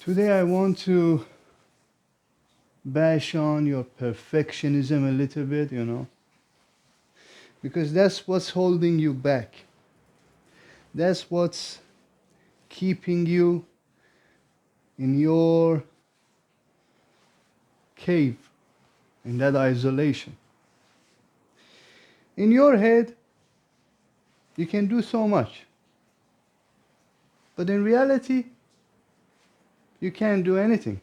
Today I want to bash on your perfectionism a little bit, because that's what's holding you back. That's what's keeping you in your cave, in that isolation. In your head, you can do so much, but in reality, you can't do anything.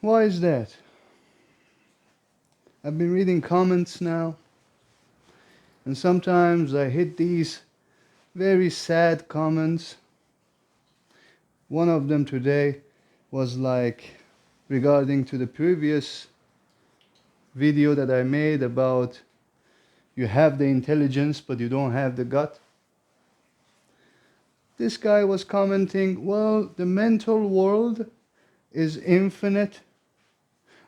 Why is that? I've been reading comments now, and sometimes I hit these very sad comments. One of them today was like regarding to the previous video that I made about you have the intelligence but you don't have the gut. This guy was commenting, well, the mental world is infinite.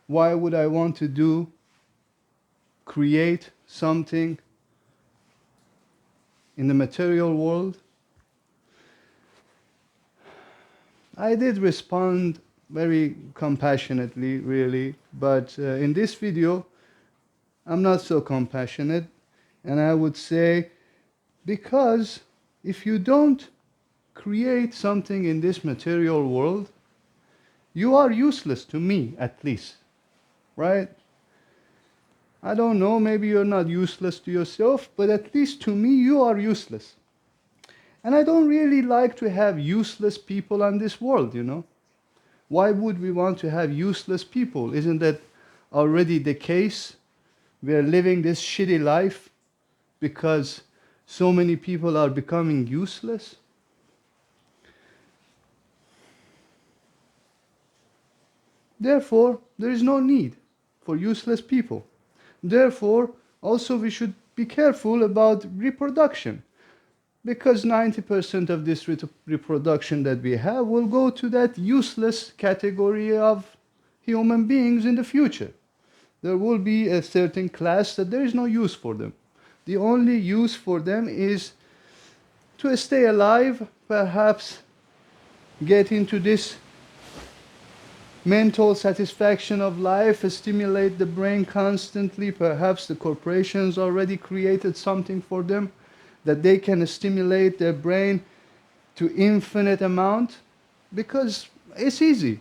Why would I want to create something in the material world? I did respond very compassionately, really, but in this video, I'm not so compassionate, and I would say, because if you don't create something in this material world, you are useless to me, at least, right? I don't know, maybe you're not useless to yourself, but at least to me, you are useless. And I don't really like to have useless people on this world. Why would we want to have useless people? Isn't that already the case? We are living this shitty life because so many people are becoming useless. Therefore, there is no need for useless people. Therefore, also we should be careful about reproduction, because 90% of this reproduction that we have will go to that useless category of human beings in the future. There will be a certain class that there is no use for them. The only use for them is to stay alive, perhaps get into this mental satisfaction of life, stimulate the brain constantly. Perhaps the corporations already created something for them that they can stimulate their brain to infinite amount, because it's easy.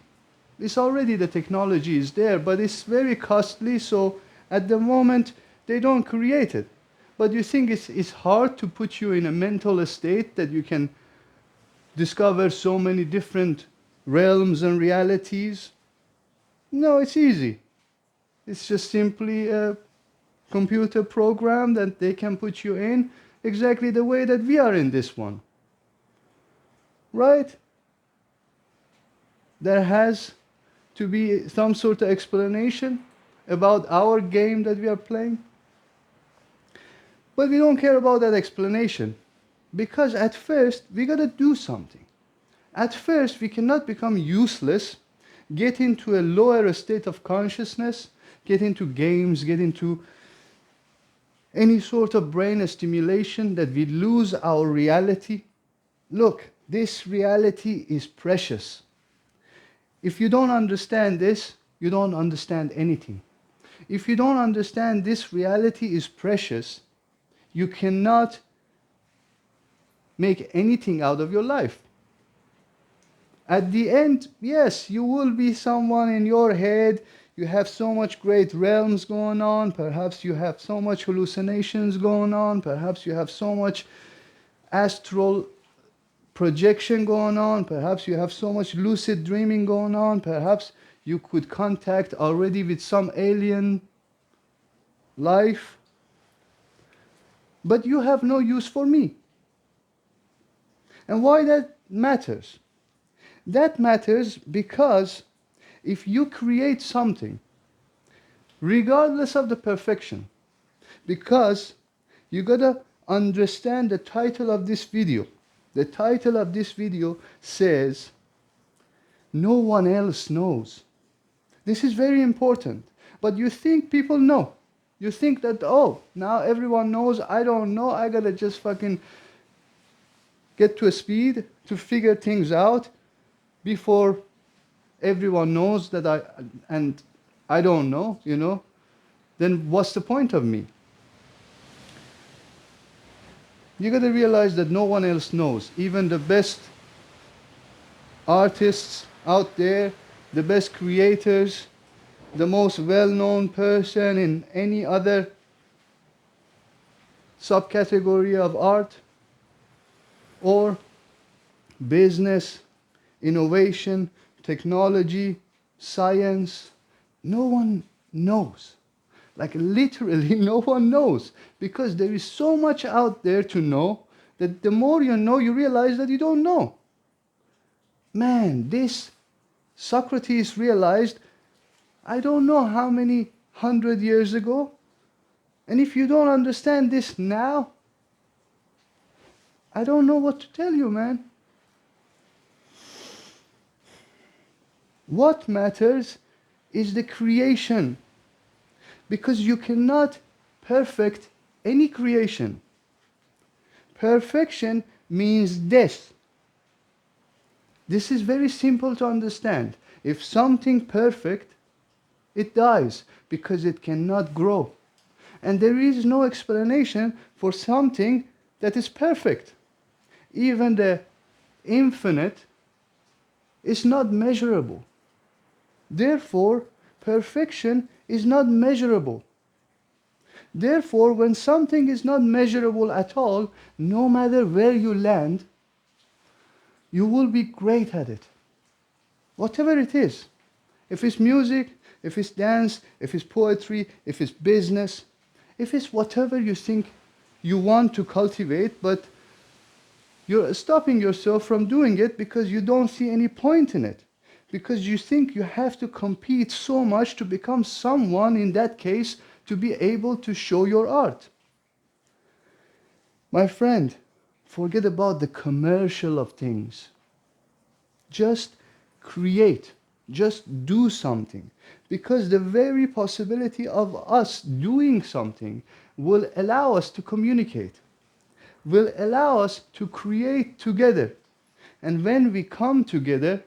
It's already, the technology is there, but it's very costly, so at the moment they don't create it. But you think it's hard to put you in a mental state that you can discover so many different realms and realities? No, it's easy. It's just simply a computer program that they can put you in exactly the way that we are in this one. Right? There has to be some sort of explanation about our game that we are playing. But we don't care about that explanation, because at first we gotta do something. At first we cannot become useless, get into a lower state of consciousness, get into games, get into any sort of brain stimulation that we lose our reality. Look, this reality is precious. If you don't understand this, you don't understand anything. If you don't understand this reality is precious, you cannot make anything out of your life. At the end, yes, you will be someone in your head. You have so much great realms going on. Perhaps you have so much hallucinations going on. Perhaps you have so much astral projection going on. Perhaps you have so much lucid dreaming going on. Perhaps you could contact already with some alien life. But you have no use for me. And why that matters? That matters because if you create something, regardless of the perfection, because you gotta understand the title of this video. The title of this video says, no one else knows. This is very important. But you think people know. You think that, oh, now everyone knows, I don't know, I gotta just fucking get to a speed to figure things out. before everyone knows that and I don't know, then what's the point of me? You got to realize that no one else knows. Even the best artists out there, the best creators, the most well-known person in any other subcategory of art or business, innovation, technology, science, no one knows. Like literally no one knows, because there is so much out there to know that the more you know, you realize that you don't know. Man, this Socrates realized, I don't know how many 100 years ago. And if you don't understand this now, I don't know what to tell you, man. What matters is the creation, because you cannot perfect any creation. Perfection means death. This is very simple to understand. If something perfect, it dies because it cannot grow. And there is no explanation for something that is perfect. Even the infinite is not measurable. Therefore, perfection is not measurable. Therefore, when something is not measurable at all, no matter where you land, you will be great at it. Whatever it is. If it's music, if it's dance, if it's poetry, if it's business, if it's whatever you think you want to cultivate, but you're stopping yourself from doing it because you don't see any point in it. Because you think you have to compete so much to become someone, in that case, to be able to show your art. My friend, forget about the commercial of things. Just create. Just do something. Because the very possibility of us doing something will allow us to communicate, will allow us to create together. And when we come together,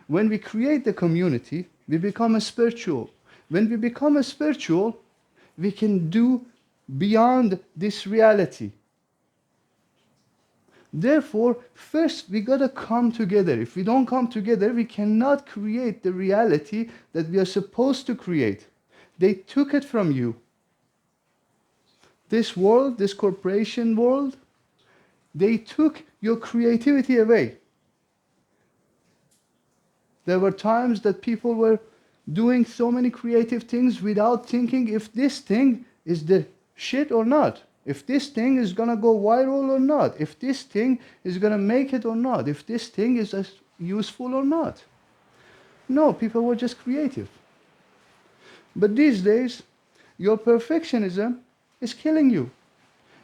when we create the community, we become a spiritual. When we become a spiritual, we can do beyond this reality. Therefore, first we gotta come together. If we don't come together, we cannot create the reality that we are supposed to create. They took it from you. This world, this corporation world, they took your creativity away. There were times that people were doing so many creative things without thinking if this thing is the shit or not. If this thing is gonna go viral or not. If this thing is gonna make it or not. If this thing is as useful or not. No, people were just creative. But these days, your perfectionism is killing you.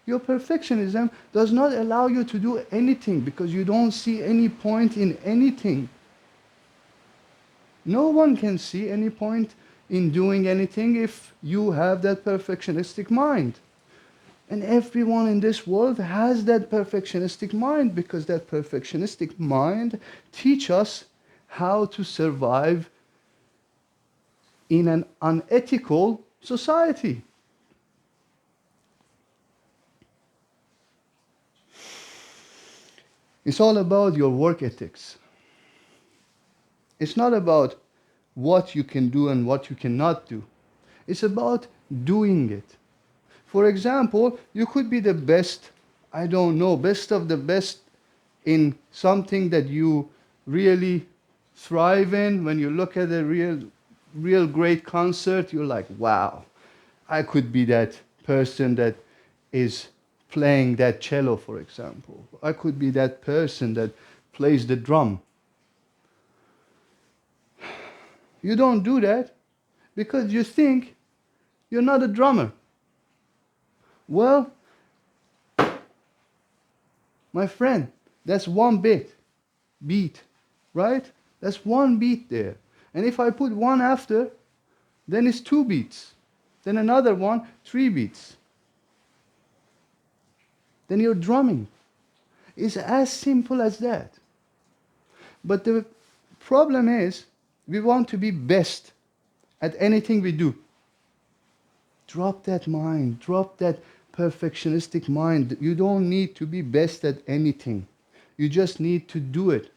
Your perfectionism does not allow you to do anything because you don't see any point in anything. No one can see any point in doing anything if you have that perfectionistic mind. And everyone in this world has that perfectionistic mind, because that perfectionistic mind teaches us how to survive in an unethical society. It's all about your work ethics. It's not about what you can do and what you cannot do. It's about doing it. For example, you could be the best, I don't know, best of the best in something that you really thrive in. When you look at a real great concert, you're like, wow, I could be that person that is playing that cello, for example. I could be that person that plays the drum. You don't do that because you think you're not a drummer. Well, my friend, that's one beat, right? That's one beat there. And if I put one after, then it's 2 beats. Then another one, 3 beats. Then you're drumming. It's as simple as that. But the Problem is, we want to be best at anything we do. Drop that mind, drop that perfectionistic mind. You don't need to be best at anything. You just need to do it,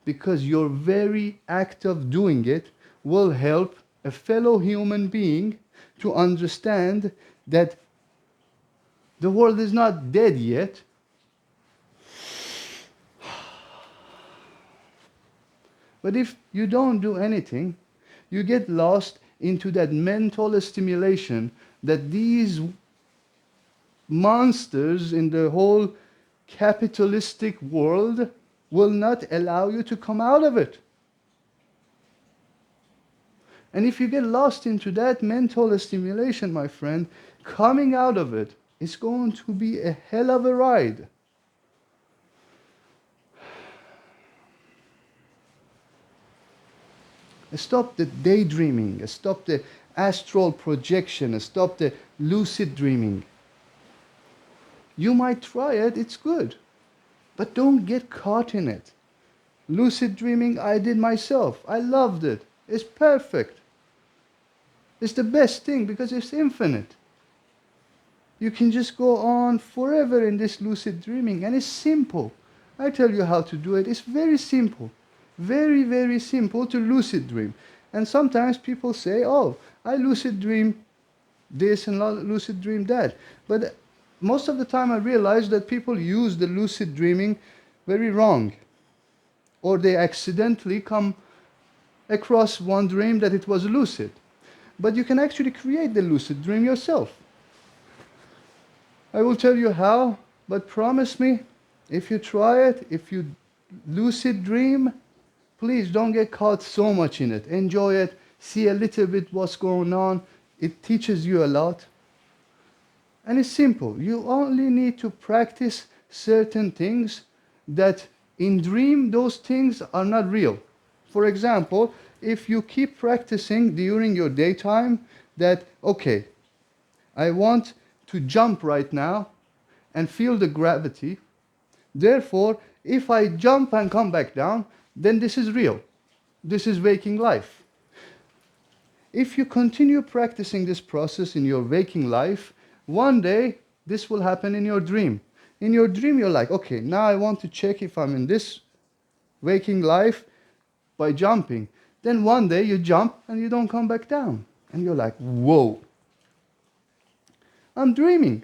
because your very act of doing it will help a fellow human being to understand that the world is not dead yet. But if you don't do anything, you get lost into that mental stimulation that these monsters in the whole capitalistic world will not allow you to come out of it. And if you get lost into that mental stimulation, my friend, coming out of it is going to be a hell of a ride. Stop the daydreaming, stop the astral projection, stop the lucid dreaming. You might try it, it's good, but don't get caught in it. Lucid dreaming, I did myself. I loved it. It's perfect. It's the best thing because it's infinite. You can just go on forever in this lucid dreaming, and it's simple. I tell you how to do it. It's very simple. Very, very simple to lucid dream. And sometimes people say, oh, I lucid dream this and lucid dream that. But most of the time I realize that people use the lucid dreaming very wrong. Or they accidentally come across one dream that it was lucid. But you can actually create the lucid dream yourself. I will tell you how, but promise me, if you try it, if you lucid dream, please don't get caught so much in it. Enjoy it. See a little bit what's going on. It teaches you a lot. And it's simple. You only need to practice certain things that in dream, those things are not real. For example, if you keep practicing during your daytime that, okay, I want to jump right now and feel the gravity. Therefore, if I jump and come back down, then this is real. This is waking life. If you continue practicing this process in your waking life, one day this will happen in your dream. In your dream, you're like, okay, now I want to check if I'm in this waking life by jumping. Then one day you jump and you don't come back down. And you're like, whoa, I'm dreaming.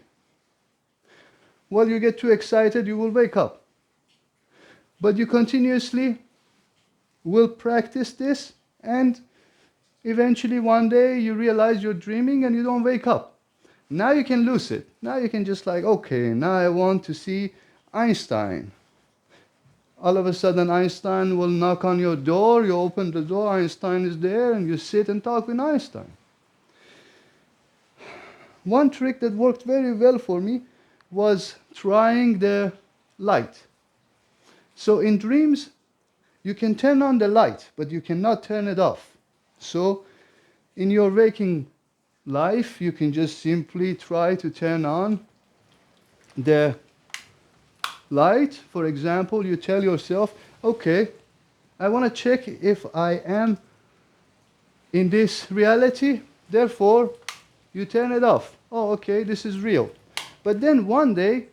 Well, you get too excited, you will wake up. But you continuously will practice this, and eventually one day you realize you're dreaming and you don't wake up. Now you can lucid. Now you can just like, okay, now I want to see Einstein. All of a sudden Einstein will knock on your door, you open the door, Einstein is there, and you sit and talk with Einstein. One trick that worked very well for me was trying the light. So in dreams, you can turn on the light, but you cannot turn it off. So in your waking life, you can just simply try to turn on the light. For example, you tell yourself, okay, I want to check if I am in this reality, therefore you turn it off. Oh, okay, this is real. But then one day,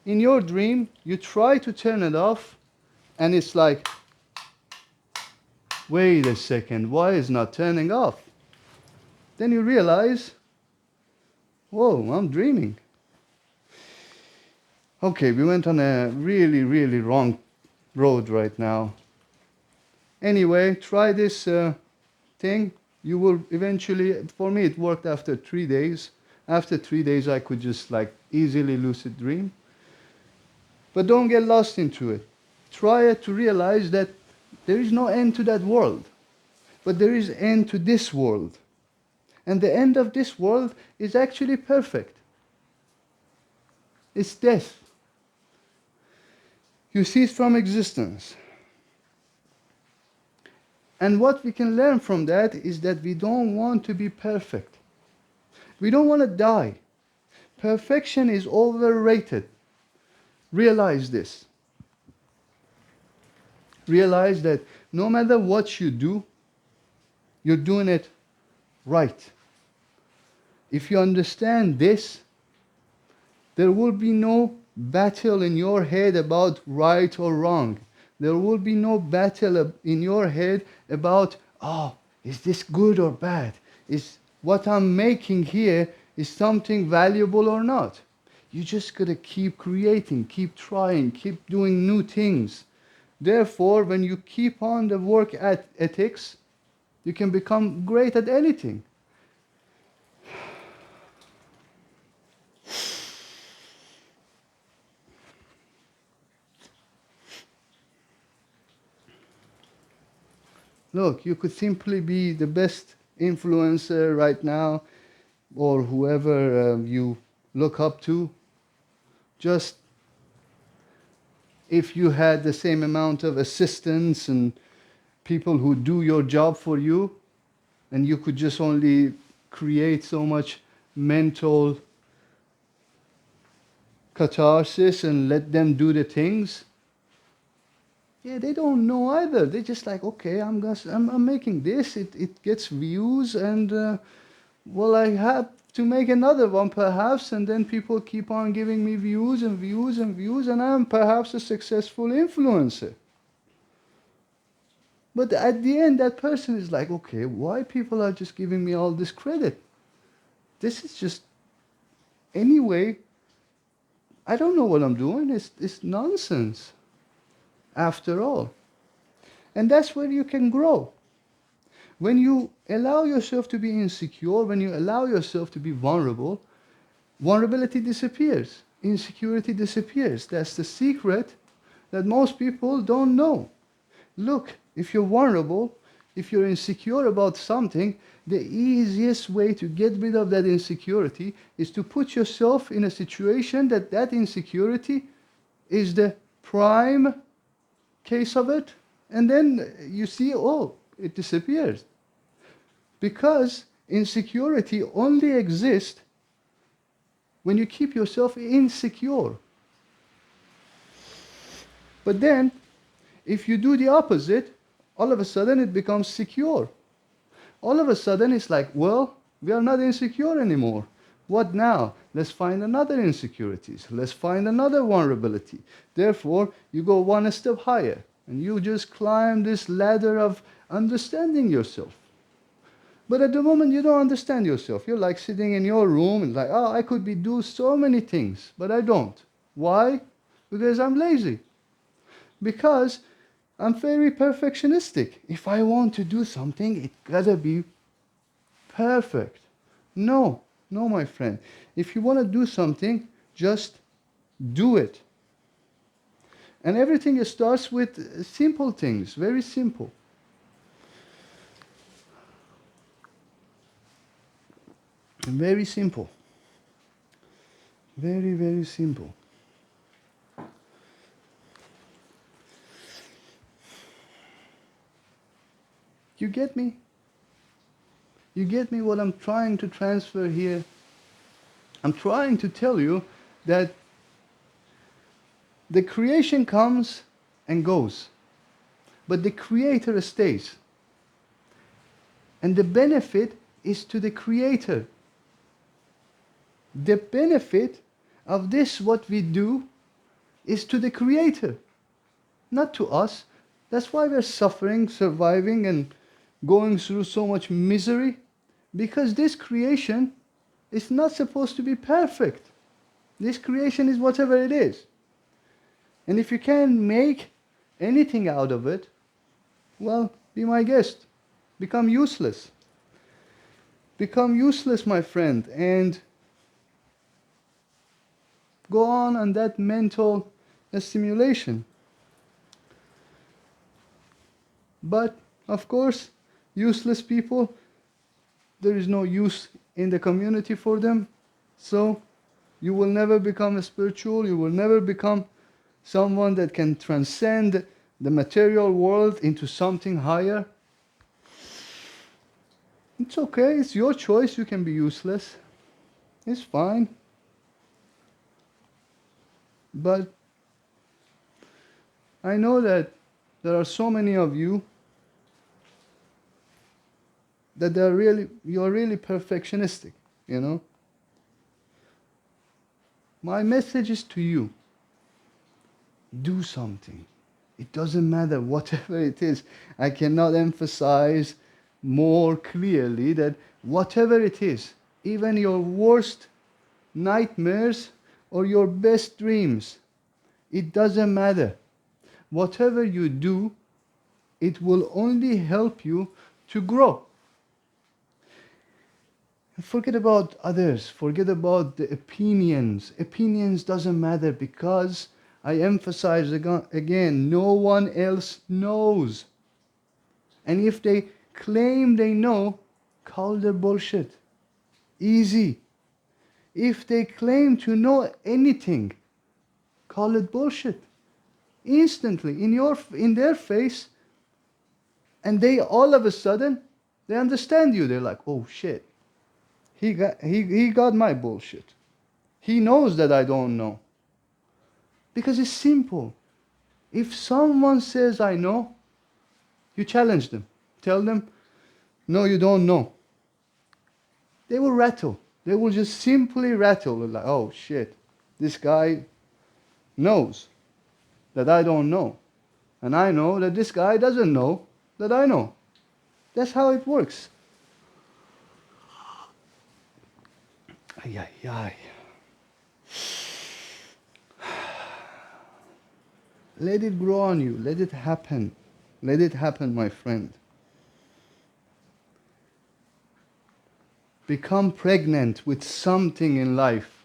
in your dream, you try to turn it off, and it's like, wait a second, why is it not turning off? Then you realize, whoa, I'm dreaming. Okay, we went on a really, really wrong road right now. Anyway, try this thing. You will eventually, for me it worked after 3 days. After 3 days I could just like easily lucid dream. But don't get lost into it. Try to realize that there is no end to that world. But there is end to this world. And the end of this world is actually perfect. It's death. You cease from existence. And what we can learn from that is that we don't want to be perfect. We don't want to die. Perfection is overrated. Realize this. realize that no matter what you do, you're doing it right. If you understand this, there will be no battle in your head about right or wrong. There will be no battle in your head about, oh, is this good or bad? Is what I'm making here is something valuable or not? You just gotta keep creating, keep trying, keep doing new things. Therefore, when you keep on the work at ethics, you can become great at anything. Look, you could simply be the best influencer right now, or whoever you look up to. Just if you had the same amount of assistants and people who do your job for you, and you could just only create so much mental catharsis and let them do the things. Yeah, they don't know either. They're just like, okay, I'm making this. It gets views, and well, I have to make another one perhaps, and then people keep on giving me views and views and views, and I'm perhaps a successful influencer. But at the end, that person is like, okay, why people are just giving me all this credit? This is just, anyway, I don't know what I'm doing. It's nonsense, after all. And that's where you can grow. When you allow yourself to be insecure, when you allow yourself to be vulnerable, vulnerability disappears. Insecurity disappears. That's the secret that most people don't know. Look, if you're vulnerable, if you're insecure about something, the easiest way to get rid of that insecurity is to put yourself in a situation that that insecurity is the prime case of it, and then you see, oh, it disappears. Because insecurity only exists when you keep yourself insecure. But then, if you do the opposite, all of a sudden it becomes secure. All of a sudden it's like, well, we are not insecure anymore. What now? Let's find another insecurities. Let's find another vulnerability. Therefore, you go one step higher and you just climb this ladder of understanding yourself. But at the moment you don't understand yourself. You're like sitting in your room and like, oh, I could do so many things, but I don't. Why? Because I'm lazy. Because I'm very perfectionistic. If I want to do something, it gotta be perfect. No, no, my friend. If you want to do something, just do it. And everything starts with simple things, very simple. Very simple. Very, very simple. You get me? You get me what I'm trying to transfer here? I'm trying to tell you that the creation comes and goes, but the creator stays. And the benefit is to the creator. The benefit of this, what we do, is to the creator, not to us. That's why we're suffering, surviving, and going through so much misery, because this creation is not supposed to be perfect. This creation is whatever it is. And if you can't make anything out of it, well, be my guest. Become useless. Become useless, my friend, and go on that mental stimulation. But, of course, useless people, there is no use in the community for them. So, you will never become a spiritual, you will never become someone that can transcend the material world into something higher. It's okay, it's your choice, you can be useless. It's fine. But I know that there are so many of you that you're really perfectionistic, you know. My message is to you: do something. It doesn't matter whatever it is. I cannot emphasize more clearly that whatever it is, even your worst nightmares or your best dreams, it doesn't matter. Whatever you do, it will only help you to grow. Forget about others. Forget about the opinions. Opinions doesn't matter, because I emphasize again, no one else knows. And if they claim they know, call their bullshit. Easy. If they claim to know anything, call it bullshit. Instantly, in their face, and they all of a sudden, they understand you. They're like, oh shit. He got my bullshit. He knows that I don't know. Because it's simple. If someone says I know, you challenge them. Tell them, no, you don't know. They will rattle. They will just simply rattle. Like, oh shit, this guy knows that I don't know. And I know that this guy doesn't know that I know. That's how it works. Ay, ay, ay. Let it grow on you. Let it happen. Let it happen, my friend. Become pregnant with something in life,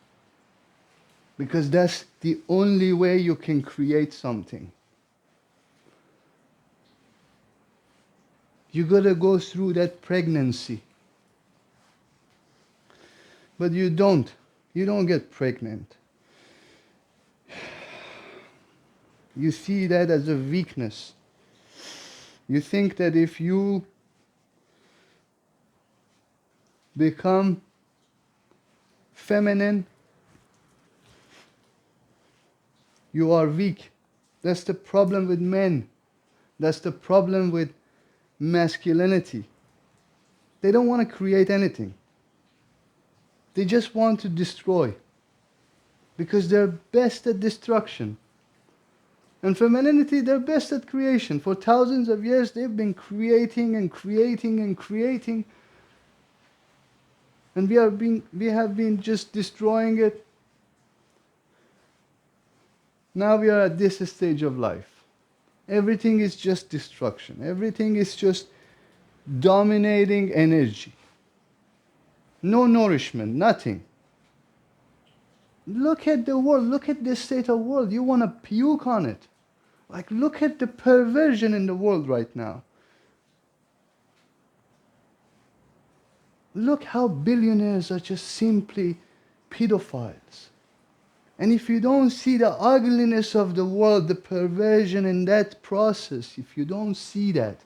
because that's the only way you can create something. You gotta go through that pregnancy. But you don't. You don't get pregnant. You see that as a weakness. You think that if you become feminine, you are weak. That's the problem with men. That's the problem with masculinity. They don't want to create anything. They just want to destroy, because they're best at destruction. And femininity, they're best at creation. For thousands of years, they've been creating and creating and creating. And we have been just destroying it. Now we are at this stage of life. Everything is just destruction. Everything is just dominating energy. No nourishment, nothing. Look at the world. Look at the state of the world. You want to puke on it. Like, look at the perversion in the world right now. Look how billionaires are just simply pedophiles. And if you don't see the ugliness of the world, the perversion in that process, if you don't see that,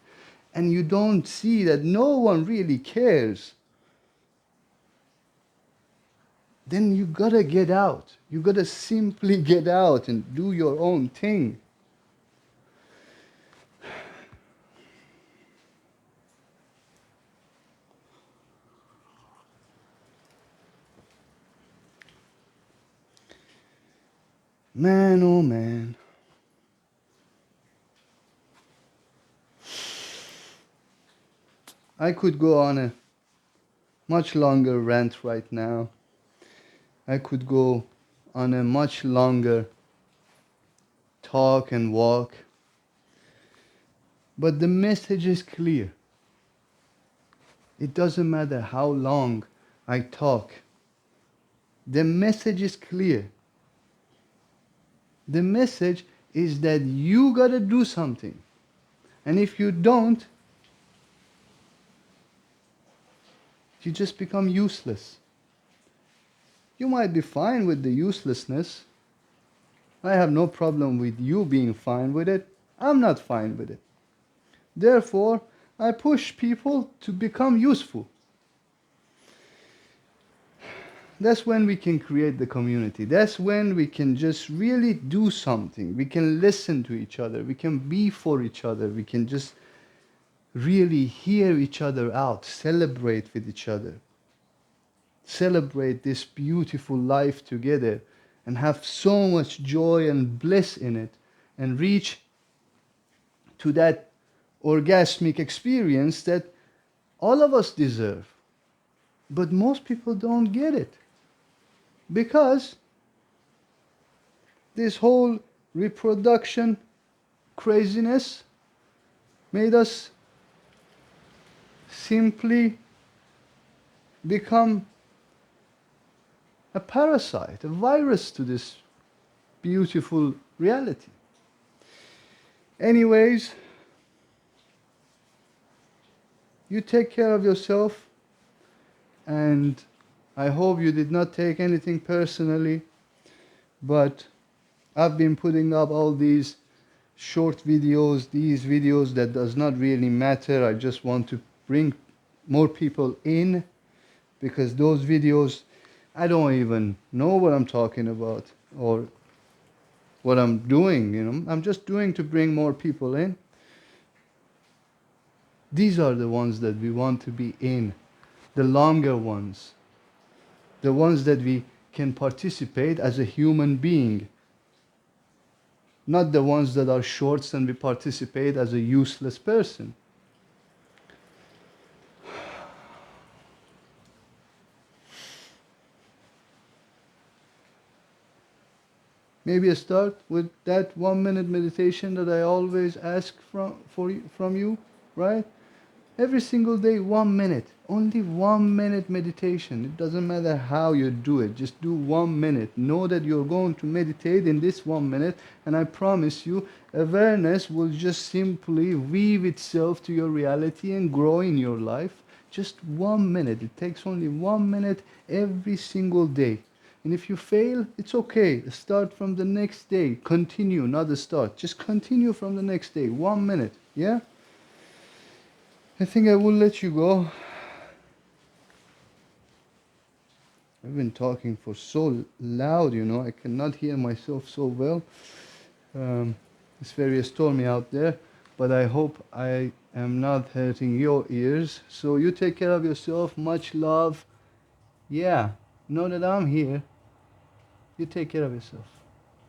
and you don't see that no one really cares, then you gotta get out. You gotta simply get out and do your own thing. Man, oh man. I could go on a much longer rant right now. I could go on a much longer talk and walk. But the message is clear. It doesn't matter how long I talk. The message is clear. The message is that you gotta do something. And if you don't, you just become useless. You might be fine with the uselessness. I have no problem with you being fine with it. I'm not fine with it. Therefore, I push people to become useful. that's when we can create the community. That's when we can just really do something. We can listen to each other. We can be for each other. We can just really hear each other out, celebrate with each other, celebrate this beautiful life together, and have so much joy and bliss in it, and reach to that orgasmic experience that all of us deserve. But most people don't get it because this whole reproduction craziness made us simply become a parasite, a virus to this beautiful reality. Anyways, you take care of yourself, and I hope you did not take anything personally, but I've been putting up all these short videos, these videos that does not really matter. I just want to bring more people in, because those videos, I don't even know what I'm talking about or what I'm doing, you know. I'm just doing to bring more people in. These are the ones that we want to be in, the longer ones, the ones that we can participate as a human being, not the ones that are shorts and we participate as a useless person. Maybe I start with that 1 minute meditation that I always ask from you, right? Every single day, 1 minute. Only 1 minute meditation. It doesn't matter how you do it. Just do 1 minute. Know that you're going to meditate in this 1 minute, and I promise you, awareness will just simply weave itself to your reality and grow in your life. Just 1 minute. It takes only 1 minute every single day. And if you fail, it's okay. Start from the next day. Continue, not the start. Just continue from the next day. 1 minute. Yeah? I think I will let you go. I've been talking for so loud, you know, I cannot hear myself so well. It's very stormy out there, but I hope I am not hurting your ears. So you take care of yourself. Much love. Yeah, know that I'm here. You take care of yourself.